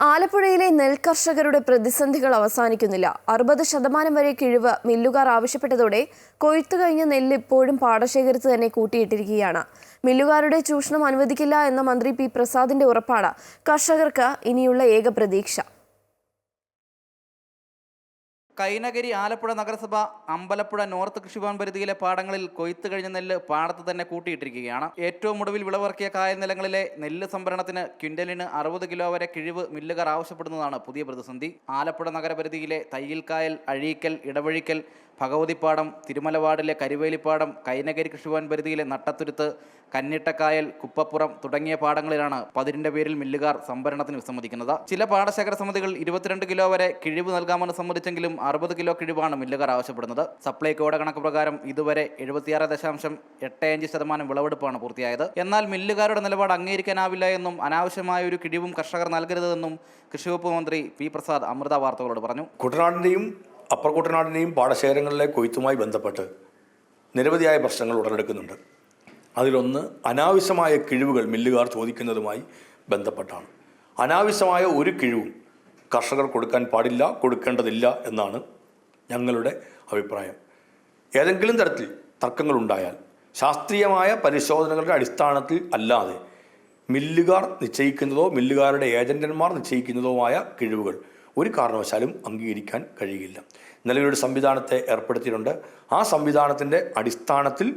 ആലപ്പുഴയിലെ നെൽകർഷകരുടെ പ്രതിസന്ധികൾ അവസാനിക്കുന്നില്ല. 60% വരെ കിഴിവ് മില്ലുകാർ ആവശ്യപ്പെട്ടതോടെ കൊയ്ത്തു കഴിഞ്ഞ നെല്ല് ഇപ്പോഴും പാടശേഖരത്ത് തന്നെ കൂട്ടിയിട്ടിരിക്കുകയാണ്. മില്ലുകാരുടെ ചൂഷണം അനുവദിക്കില്ല എന്ന മന്ത്രി പി പ്രസാദിന്റെ ഉറപ്പാണ് കർഷകർക്ക് ഇനിയുള്ള ഏക പ്രതീക്ഷ. കൈനകരി ആലപ്പുഴ നഗരസഭ അമ്പലപ്പുഴ നോർത്ത് കൃഷിഭവൻ പരിധിയിലെ പാടങ്ങളിൽ കൊയ്ത്ത് കഴിഞ്ഞ നെല്ല് പാടത്ത് തന്നെ കൂട്ടിയിട്ടിരിക്കുകയാണ്. ഏറ്റവും ഒടുവിൽ വിളവിറക്കിയ കായൽ നിലങ്ങളിലെ നെല്ല് സംഭരണത്തിന് ക്വിൻ്റലിന് 60 കിലോ വരെ കിഴിവ് മില്ലുകാർ ആവശ്യപ്പെടുന്നതാണ് പുതിയ പ്രതിസന്ധി. ആലപ്പുഴ നഗരപരിധിയിലെ തയ്യിൽക്കായൽ, അഴീക്കൽ, ഇടവഴിക്കൽ, ഭഗവതിപ്പാടം, തിരുമലവാടിലെ കരുവേലിപ്പാടം, കൈനകരി കൃഷിഭവൻ പരിധിയിലെ നട്ടത്തുരുത്ത്, കന്നിട്ടക്കായൽ, കുപ്പപ്പുറം തുടങ്ങിയ പാടങ്ങളിലാണ് പതിരിന്റെ പേരിൽ മില്ലുകാർ സംഭരണത്തിന് വിസമ്മതിക്കുന്നത്. ചില പാടശേഖര സമിതികൾ 22 കിലോ വരെ കിഴിവ് നൽകാമെന്ന് സമ്മതിച്ചെങ്കിലും 60 കിലോ കിഴിവാണ് മില്ലുകാർ ആവശ്യപ്പെടുന്നത്. സപ്ലൈകോയുടെ കണക്ക് പ്രകാരം ഇതുവരെ 76.85% വിളവെടുപ്പാണ് പൂർത്തിയായത്. എന്നാൽ മില്ലുകാരുടെ നിലപാട് അംഗീകരിക്കാനാവില്ല എന്നും അനാവശ്യമായ ഒരു കിഴിവും കർഷകർ നൽകരുതെന്നും കൃഷിവകുപ്പ് മന്ത്രി പി പ്രസാദ് അമൃത വാർത്തകളോട് പറഞ്ഞു. കുട്ടനാടിൻ്റെയും അപ്പർ കുട്ടനാടിൻ്റെയും പാടശേഖരങ്ങളിലെ കൊയ്ത്തുമായി ബന്ധപ്പെട്ട് നിരവധിയായ പ്രശ്നങ്ങൾ ഉടലെടുക്കുന്നുണ്ട്. അതിലൊന്ന് അനാവശ്യമായ കിഴിവുകൾ മില്ലുകാർ ചോദിക്കുന്നതുമായി ബന്ധപ്പെട്ടാണ്. അനാവശ്യമായ ഒരു കിഴിവും കർഷകർ കൊടുക്കാൻ പാടില്ല, കൊടുക്കേണ്ടതില്ല എന്നാണ് ഞങ്ങളുടെ അഭിപ്രായം. ഏതെങ്കിലും തരത്തിൽ തർക്കങ്ങളുണ്ടായാൽ ശാസ്ത്രീയമായ പരിശോധനകളുടെ അടിസ്ഥാനത്തിൽ അല്ലാതെ മില്ലുകാർ നിശ്ചയിക്കുന്നതോ മില്ലുകാരുടെ ഏജന്റന്മാർ നിശ്ചയിക്കുന്നതോമായ കിഴിവുകൾ ഒരു കാരണവശാലും അംഗീകരിക്കാൻ കഴിയില്ല. നിലവിലൊരു സംവിധാനത്തെ ഏർപ്പെടുത്തിയിട്ടുണ്ട്. ആ സംവിധാനത്തിൻ്റെ അടിസ്ഥാനത്തിൽ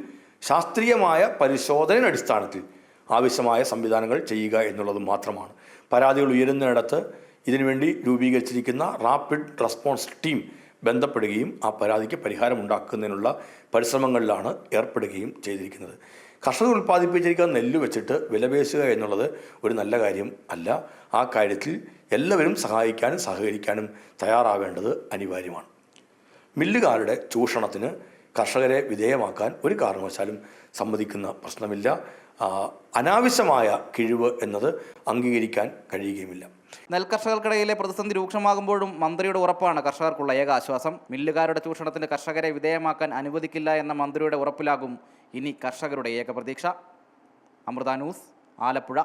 ശാസ്ത്രീയമായ പരിശോധനയുടെ അടിസ്ഥാനത്തിൽ ആവശ്യമായ സംവിധാനങ്ങൾ ചെയ്യുക എന്നുള്ളത് മാത്രമാണ്. പരാതികൾ ഉയരുന്നിടത്ത് ഇതിനുവേണ്ടി രൂപീകരിച്ചിരിക്കുന്ന റാപ്പിഡ് റെസ്പോൺസ് ടീം ബന്ധപ്പെടുകയും ആ പരാതിക്ക് പരിഹാരമുണ്ടാക്കുന്നതിനുള്ള പരിശ്രമങ്ങളിലാണ് ഏർപ്പെടുകയും ചെയ്തിരിക്കുന്നത്. കർഷകർ ഉൽപ്പാദിപ്പിച്ചിരിക്കുന്ന നെല്ല് വെച്ചിട്ട് വിലപേശുക എന്നുള്ളത് ഒരു നല്ല കാര്യം അല്ല. ആ കാര്യത്തിൽ എല്ലാവരും സഹായിക്കാനും സഹകരിക്കാനും തയ്യാറാവേണ്ടത് അനിവാര്യമാണ്. മില്ലുകാരുടെ ചൂഷണത്തിന് കർഷകരെ വിധേയമാക്കാൻ ഒരു കാരണവശാലും സമ്മതിക്കുന്ന പ്രശ്നമില്ല. അനാവശ്യമായ കിഴിവ് എന്നത് അംഗീകരിക്കാൻ കഴിയുകയുമില്ല. നെൽകർഷകർക്കിടയിലെ പ്രതിസന്ധി രൂക്ഷമാകുമ്പോഴും മന്ത്രിയുടെ ഉറപ്പാണ് കർഷകർക്കുള്ള ഏക ആശ്വാസം. മില്ലുകാരുടെ ചൂഷണത്തിന് കർഷകരെ വിധേയമാക്കാൻ അനുവദിക്കില്ല എന്ന മന്ത്രിയുടെ ഉറപ്പിലാകും ഇനി കർഷകരുടെ ഏക പ്രതീക്ഷ. അമൃത ന്യൂസ്, ആലപ്പുഴ.